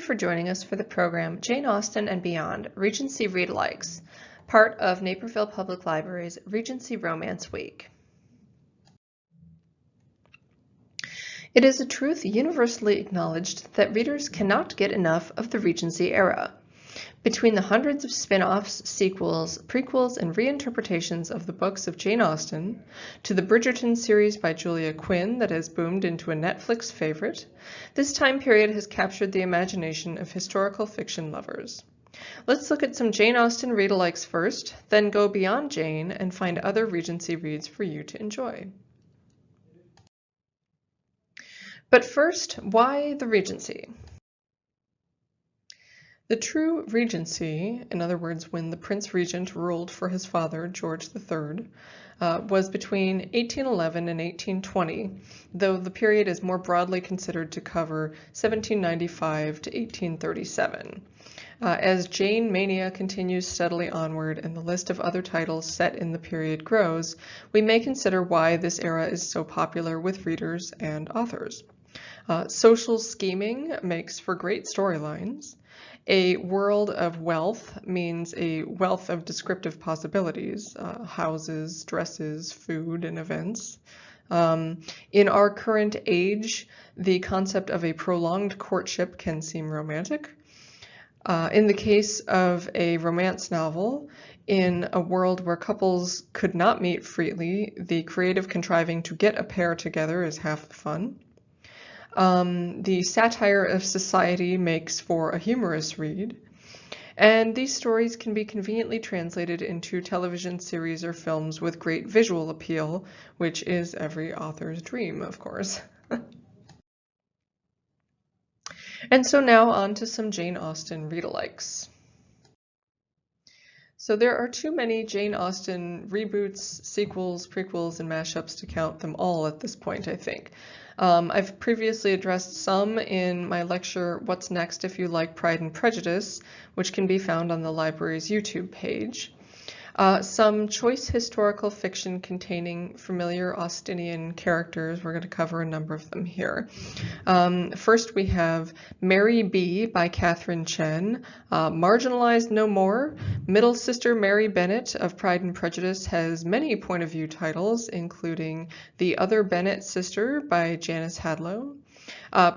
for joining us for the program Jane Austen and Beyond, Regency Read-Alikes, part of Naperville Public Library's Regency Romance Week. It is a truth universally acknowledged that readers cannot get enough of the Regency era. Between the hundreds of spin-offs, sequels, prequels, and reinterpretations of the books of Jane Austen, to the Bridgerton series by Julia Quinn that has boomed into a Netflix favorite, this time period has captured the imagination of historical fiction lovers. Let's look at some Jane Austen read-alikes first, then go beyond Jane and find other Regency reads for you to enjoy. But first, why the Regency? The true Regency, in other words, when the Prince Regent ruled for his father, George III, was between 1811 and 1820, though the period is more broadly considered to cover 1795 to 1837. As Jane mania continues steadily onward and the list of other titles set in the period grows, we may consider why this era is so popular with readers and authors. Social scheming makes for great storylines. A world of wealth means a wealth of descriptive possibilities, houses, dresses, food, and events. In our current age, the concept of a prolonged courtship can seem romantic. In the case of a romance novel, in a world where couples could not meet freely, the creative contriving to get a pair together is half the fun. The satire of society makes for a humorous read, and these stories can be conveniently translated into television series or films with great visual appeal, which is every author's dream, of course. And so now on to some Jane Austen read-alikes. So there are too many Jane Austen reboots, sequels, prequels, and mashups to count them all at this point, I think. I've previously addressed some in my lecture, What's Next If You Like Pride and Prejudice, which can be found on the library's YouTube page. Some choice historical fiction containing familiar Austenian characters. We're going to cover a number of them here. First we have Mary B. by Catherine Chen, Marginalized No More. Middle sister Mary Bennet of Pride and Prejudice has many point of view titles, including The Other Bennet Sister by Janice Hadlow.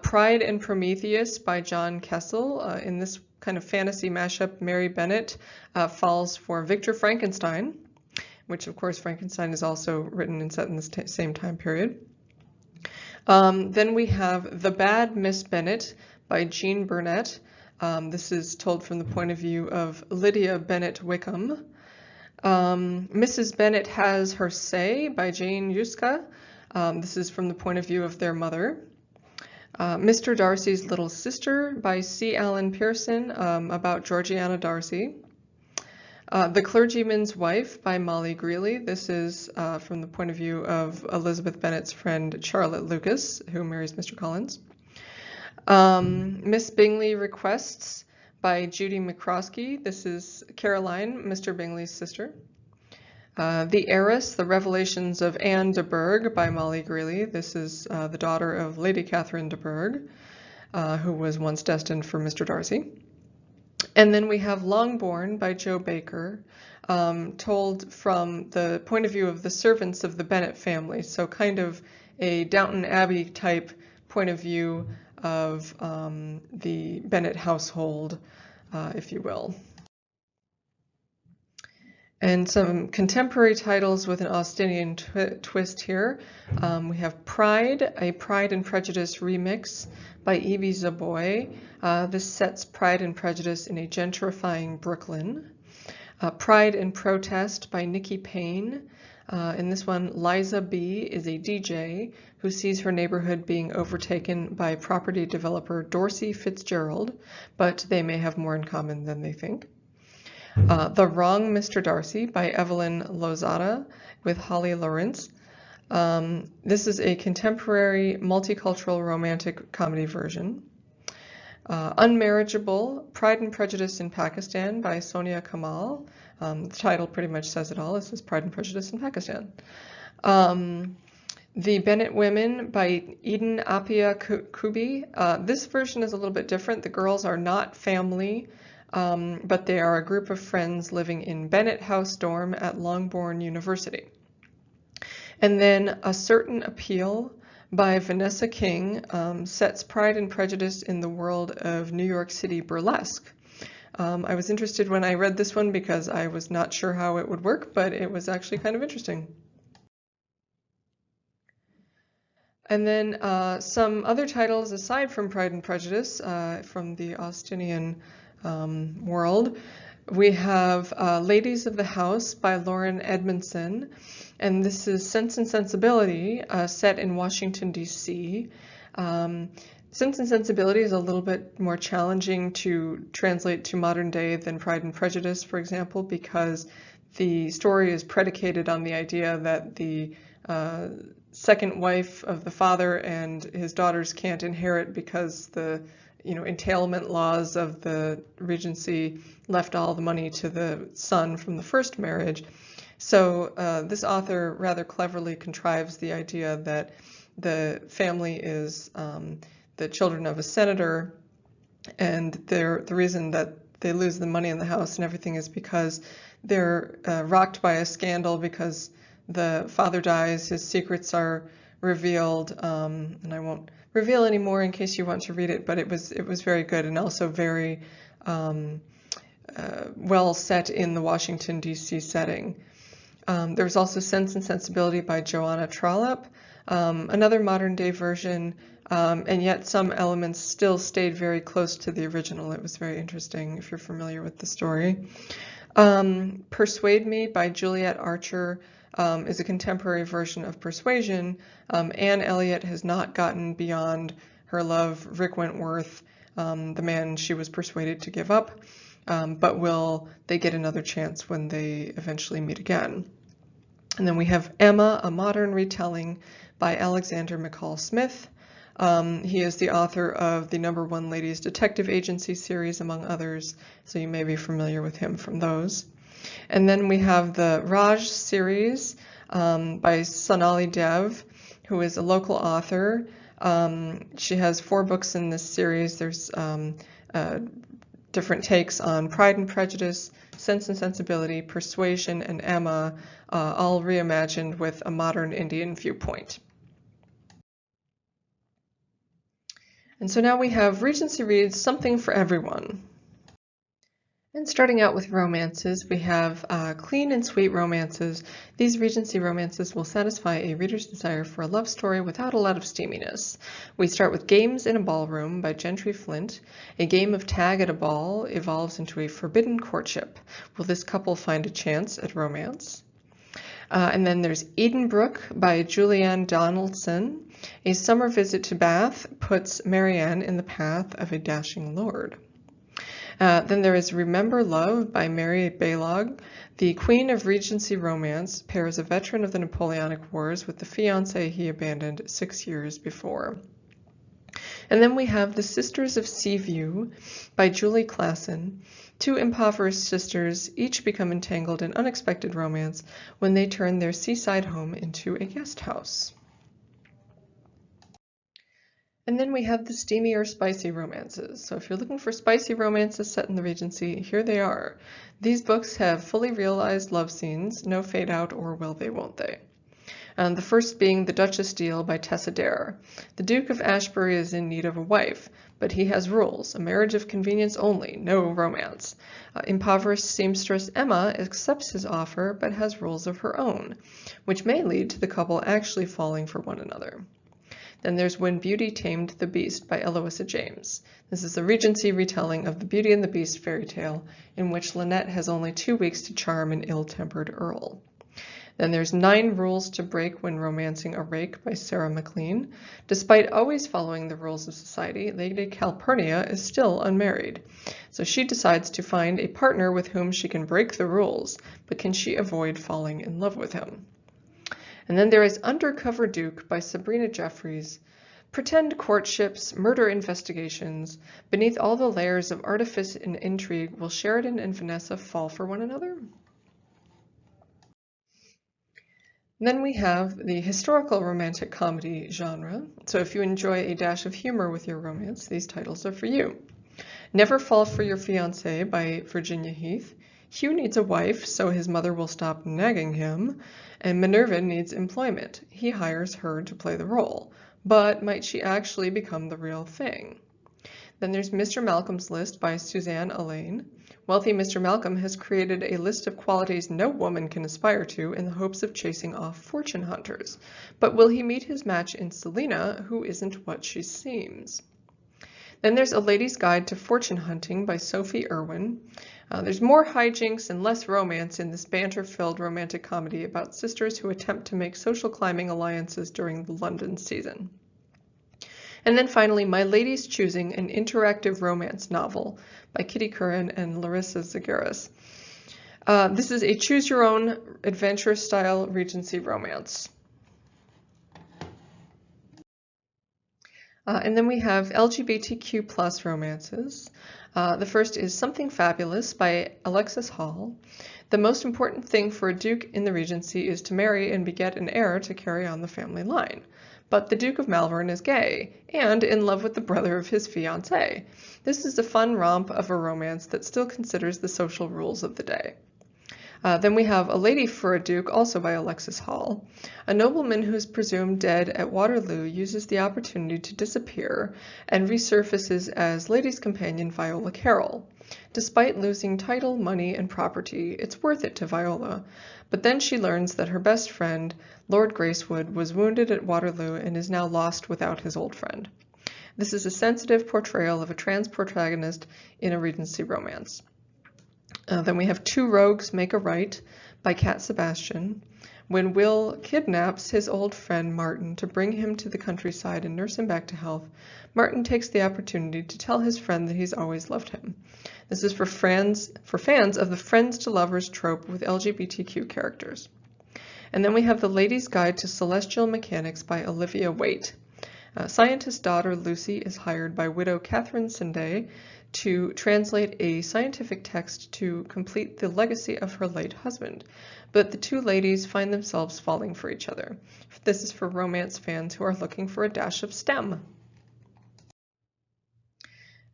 Pride and Prometheus by John Kessel. In this kind of fantasy mashup, Mary Bennet falls for Victor Frankenstein, which of course Frankenstein is also written and set in the same time period. Then we have The Bad Miss Bennet by Jean Burnett. This is told from the point of view of Lydia Bennet Wickham. Mrs. Bennet Has Her Say by Jane Yuska. This is from the point of view of their mother. Mr. Darcy's Little Sister by C. Allen Pearson, about Georgiana Darcy. The Clergyman's Wife by Molly Greeley. This is from the point of view of Elizabeth Bennet's friend Charlotte Lucas, who marries Mr. Collins. Miss Bingley Requests by Judy McCroskey. This is Caroline, Mr. Bingley's sister. The Heiress, The Revelations of Anne de Bourgh by Molly Greeley. This is the daughter of Lady Catherine de Bourgh, who was once destined for Mr. Darcy. And then we have Longbourn by Jo Baker, told from the point of view of the servants of the Bennet family, so kind of a Downton Abbey type point of view of the Bennet household, if you will. And some contemporary titles with an Austenian twist here. We have Pride, a Pride and Prejudice remix by Evie Zaboy. This sets Pride and Prejudice in a gentrifying Brooklyn. Pride and Protest by Nikki Payne. In this one, Liza B. is a DJ who sees her neighborhood being overtaken by property developer Dorsey Fitzgerald, but they may have more in common than they think. The Wrong Mr. Darcy by Evelyn Lozada with Holly Lawrence. This is a contemporary multicultural romantic comedy version. Unmarriageable, Pride and Prejudice in Pakistan by Sonia Kamal. The title pretty much says it all. This is Pride and Prejudice in Pakistan. The Bennett Women by Eden Appiah Kubi. This version is a little bit different. The girls are not family, but they are a group of friends living in Bennett House dorm at Longbourn University. And then A Certain Appeal by Vanessa King sets Pride and Prejudice in the world of New York City burlesque. I was interested when I read this one because I was not sure how it would work, but it was actually kind of interesting. And then some other titles aside from Pride and Prejudice from the Austenian world. We have Ladies of the House by Lauren Edmondson, and this is Sense and Sensibility set in Washington, D.C. Sense and Sensibility is a little bit more challenging to translate to modern day than Pride and Prejudice, for example, because the story is predicated on the idea that the second wife of the father and his daughters can't inherit because the entailment laws of the Regency left all the money to the son from the first marriage. So this author rather cleverly contrives the idea that the family is the children of a senator, and the reason that they lose the money in the house and everything is because they're rocked by a scandal because the father dies, his secrets are revealed, and I won't reveal any more in case you want to read it, but it was very good and also very well set in the Washington, D.C. setting. There was also Sense and Sensibility by Joanna Trollope, another modern day version, and yet some elements still stayed very close to the original. It was very interesting if you're familiar with the story. Persuade Me by Juliet Archer is a contemporary version of Persuasion. Anne Elliot has not gotten beyond her love, Rick Wentworth, the man she was persuaded to give up, but will they get another chance when they eventually meet again? And then we have Emma, a modern retelling by Alexander McCall Smith. He is the author of the #1 Ladies Detective Agency series, among others, so you may be familiar with him from those. And then we have the Raj series by Sonali Dev, who is a local author. She has 4 books in this series. There's different takes on Pride and Prejudice, Sense and Sensibility, Persuasion, and Emma, all reimagined with a modern Indian viewpoint. And so now we have Regency Reads Something for Everyone. And starting out with romances, we have clean and sweet romances. These Regency romances will satisfy a reader's desire for a love story without a lot of steaminess. We start with Games in a Ballroom by Gentry Flint. A game of tag at a ball evolves into a forbidden courtship. Will this couple find a chance at romance? And then there's Edenbrook by Julianne Donaldson. A summer visit to Bath puts Marianne in the path of a dashing lord. Then there is Remember Love by Mary Baylog. The queen of Regency romance pairs a veteran of the Napoleonic Wars with the fiancé he abandoned 6 years before. And then we have The Sisters of Seaview by Julie Klassen. 2 impoverished sisters each become entangled in unexpected romance when they turn their seaside home into a guest house. And then we have the steamy or spicy romances. So if you're looking for spicy romances set in the Regency, here they are. These books have fully realized love scenes, no fade out or will they, won't they. The first being The Duchess Deal by Tessa Dare. The Duke of Ashbury is in need of a wife, but he has rules, a marriage of convenience only, no romance. Impoverished seamstress Emma accepts his offer, but has rules of her own, which may lead to the couple actually falling for one another. Then there's When Beauty Tamed the Beast by Eloisa James. This is a Regency retelling of the Beauty and the Beast fairy tale, in which Lynette has only 2 weeks to charm an ill-tempered earl. Then there's 9 Rules to Break When Romancing a Rake by Sarah MacLean. Despite always following the rules of society, Lady Calpurnia is still unmarried. So she decides to find a partner with whom she can break the rules, but can she avoid falling in love with him? And then there is Undercover Duke by Sabrina Jeffries. Pretend courtships, murder investigations. Beneath all the layers of artifice and intrigue, will Sheridan and Vanessa fall for one another? Then we have the historical romantic comedy genre. So if you enjoy a dash of humor with your romance, these titles are for you. Never Fall for Your Fiancé by Virginia Heath. Hugh needs a wife, so his mother will stop nagging him. And Minerva needs employment. He hires her to play the role. But might she actually become the real thing? Then there's Mr. Malcolm's List by Suzanne Allain. Wealthy Mr. Malcolm has created a list of qualities no woman can aspire to in the hopes of chasing off fortune hunters. But will he meet his match in Selina, who isn't what she seems? Then there's A Lady's Guide to Fortune Hunting by Sophie Irwin. There's more hijinks and less romance in this banter-filled romantic comedy about sisters who attempt to make social climbing alliances during the London season. And then finally, My Lady's Choosing, an interactive romance novel by Kitty Curran and Larissa Zagaris. This is a choose-your-own adventure-style Regency romance. And then we have LGBTQ plus romances. The first is Something Fabulous by Alexis Hall. The most important thing for a duke in the Regency is to marry and beget an heir to carry on the family line. But the Duke of Malvern is gay and in love with the brother of his fiancée. This is a fun romp of a romance that still considers the social rules of the day. Then we have A Lady for a Duke, also by Alexis Hall. A nobleman who is presumed dead at Waterloo uses the opportunity to disappear and resurfaces as lady's companion Viola Carroll. Despite losing title, money, and property, it's worth it to Viola. But then she learns that her best friend, Lord Gracewood, was wounded at Waterloo and is now lost without his old friend. This is a sensitive portrayal of a trans protagonist in a Regency romance. Then we have Two Rogues Make a Right by Cat Sebastian. When Will kidnaps his old friend Martin to bring him to the countryside and nurse him back to health, Martin takes the opportunity to tell his friend that he's always loved him. This is for fans of the friends to lovers trope with LGBTQ characters. And then we have The Lady's Guide to Celestial Mechanics by Olivia Waite. Scientist daughter Lucy is hired by widow Catherine Sinde to translate a scientific text to complete the legacy of her late husband, but the two ladies find themselves falling for each other. This is for romance fans who are looking for a dash of STEM.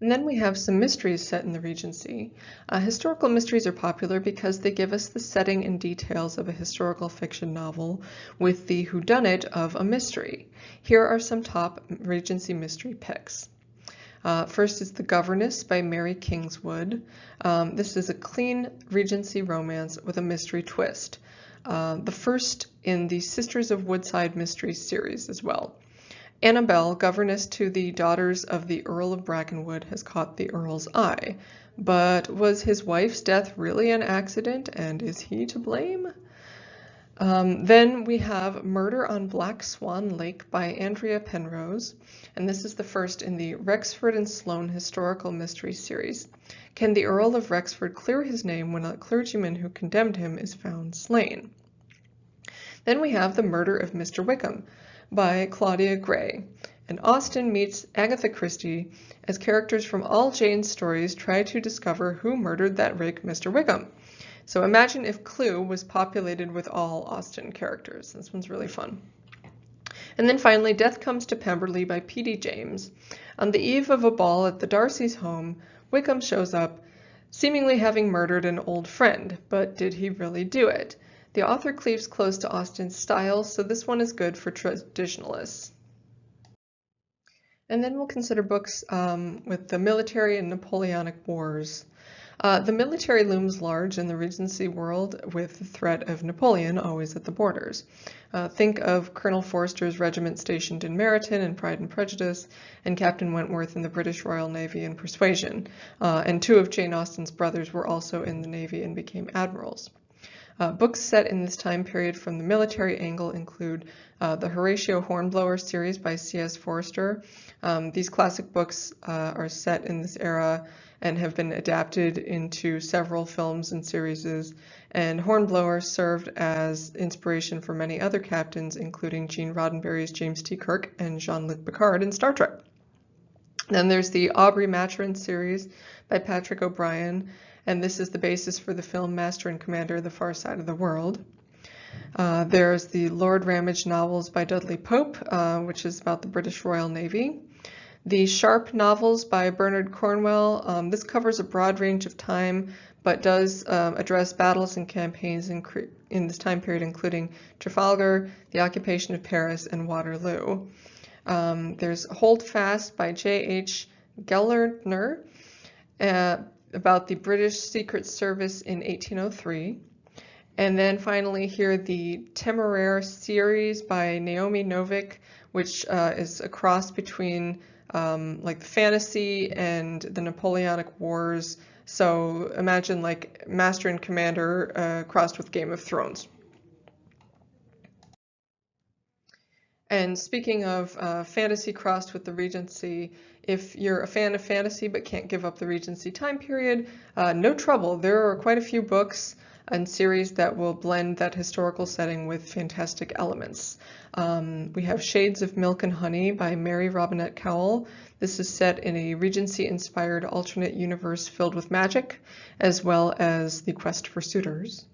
And then we have some mysteries set in the Regency. Historical mysteries are popular because they give us the setting and details of a historical fiction novel with the whodunit of a mystery. Here are some top Regency mystery picks. First is The Governess by Mary Kingswood. This is a clean Regency romance with a mystery twist. The first in the Sisters of Woodside Mysteries series as well. Annabelle, governess to the daughters of the Earl of Brackenwood, has caught the Earl's eye. But was his wife's death really an accident, and is he to blame? Then we have Murder on Black Swan Lake by Andrea Penrose, and this is the first in the Rexford and Sloane Historical Mystery series. Can the Earl of Rexford clear his name when a clergyman who condemned him is found slain? Then we have The Murder of Mr. Wickham by Claudia Gray, and Austen meets Agatha Christie as characters from all Jane's stories try to discover who murdered that rake Mr. Wickham. So imagine if Clue was populated with all Austen characters. This one's really fun. And then finally, Death Comes to Pemberley by P.D. James. On the eve of a ball at the Darcy's home, Wickham shows up, seemingly having murdered an old friend, but did he really do it? The author cleaves close to Austen's style, so this one is good for traditionalists. And then we'll consider books with the military and Napoleonic Wars. The military looms large in the Regency world with the threat of Napoleon always at the borders. Think of Colonel Forster's regiment stationed in Meryton in Pride and Prejudice, and Captain Wentworth in the British Royal Navy in Persuasion. And two of Jane Austen's brothers were also in the Navy and became admirals. Books set in this time period from the military angle include the Horatio Hornblower series by C.S. Forster. These classic books are set in this era and have been adapted into several films and series, and Hornblower served as inspiration for many other captains, including Gene Roddenberry's James T. Kirk and Jean-Luc Picard in Star Trek. Then there's the Aubrey Maturin series by Patrick O'Brien, and this is the basis for the film Master and Commander: The Far Side of the World. There's the Lord Ramage novels by Dudley Pope, which is about the British Royal Navy. The Sharp novels by Bernard Cornwell. This covers a broad range of time, but does address battles and campaigns in this time period, including Trafalgar, the occupation of Paris, and Waterloo. There's Hold Fast by J.H. Gellner, about the British Secret Service in 1803. And then finally here, the Temeraire series by Naomi Novik, which is a cross between like fantasy and the Napoleonic Wars. So imagine like Master and Commander crossed with Game of Thrones. And speaking of fantasy crossed with the Regency, if you're a fan of fantasy but can't give up the Regency time period, no trouble. There are quite a few books and series that will blend that historical setting with fantastic elements. We have Shades of Milk and Honey by Mary Robinette Kowal. This is set in a Regency-inspired alternate universe filled with magic, as well as the quest for suitors.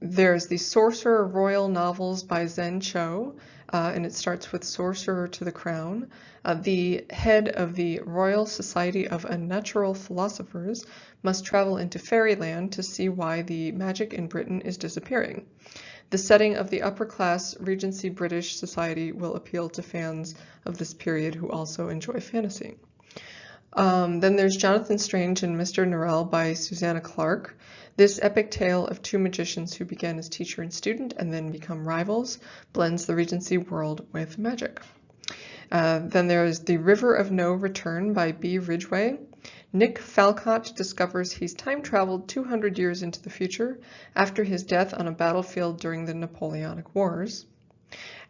There's the Sorcerer Royal novels by Zen Cho, and it starts with Sorcerer to the Crown. The head of the Royal Society of Unnatural Philosophers must travel into fairyland to see why the magic in Britain is disappearing. The setting of the upper-class Regency British society will appeal to fans of this period who also enjoy fantasy. Then there's Jonathan Strange and Mr. Norrell by Susanna Clarke. This epic tale of two magicians who began as teacher and student and then become rivals blends the Regency world with magic. Then there's The River of No Return by B. Ridgway. Nick Falcott discovers he's time-traveled 200 years into the future after his death on a battlefield during the Napoleonic Wars.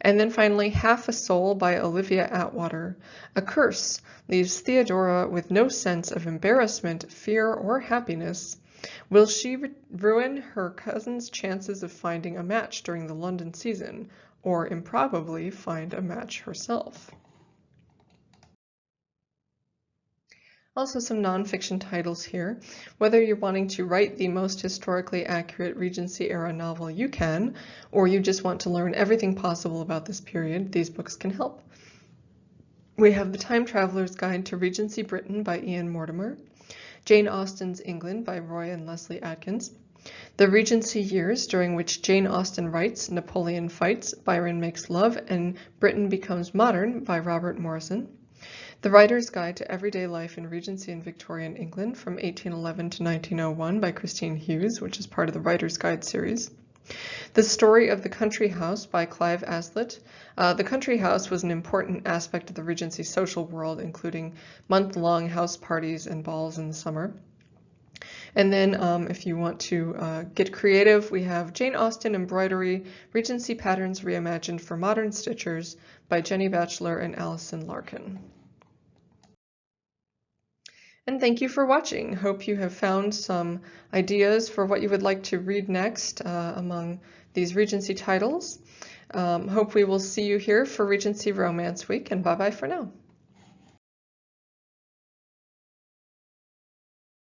And then finally, Half a Soul by Olivia Atwater. A curse leaves Theodora with no sense of embarrassment, fear, or happiness. Will she ruin her cousin's chances of finding a match during the London season, or improbably find a match herself? Also some nonfiction titles here. Whether you're wanting to write the most historically accurate Regency era novel you can, or you just want to learn everything possible about this period, these books can help. We have The Time Traveler's Guide to Regency Britain by Ian Mortimer, Jane Austen's England by Roy and Leslie Atkins, The Regency Years, during which Jane Austen writes, Napoleon fights, Byron makes love, and Britain becomes modern by Robert Morrison, The Writer's Guide to Everyday Life in Regency and Victorian England from 1811 to 1901 by Christine Hughes, which is part of the Writer's Guide series. The Story of the Country House by Clive Aslett. The country house was an important aspect of the Regency social world, including month-long house parties and balls in the summer. And then if you want to get creative, we have Jane Austen Embroidery, Regency Patterns Reimagined for Modern Stitchers by Jenny Batchelor and Allison Larkin. And thank you for watching. Hope you have found some ideas for what you would like to read next among these Regency titles. Hope we will see you here for Regency Romance Week, and bye-bye for now.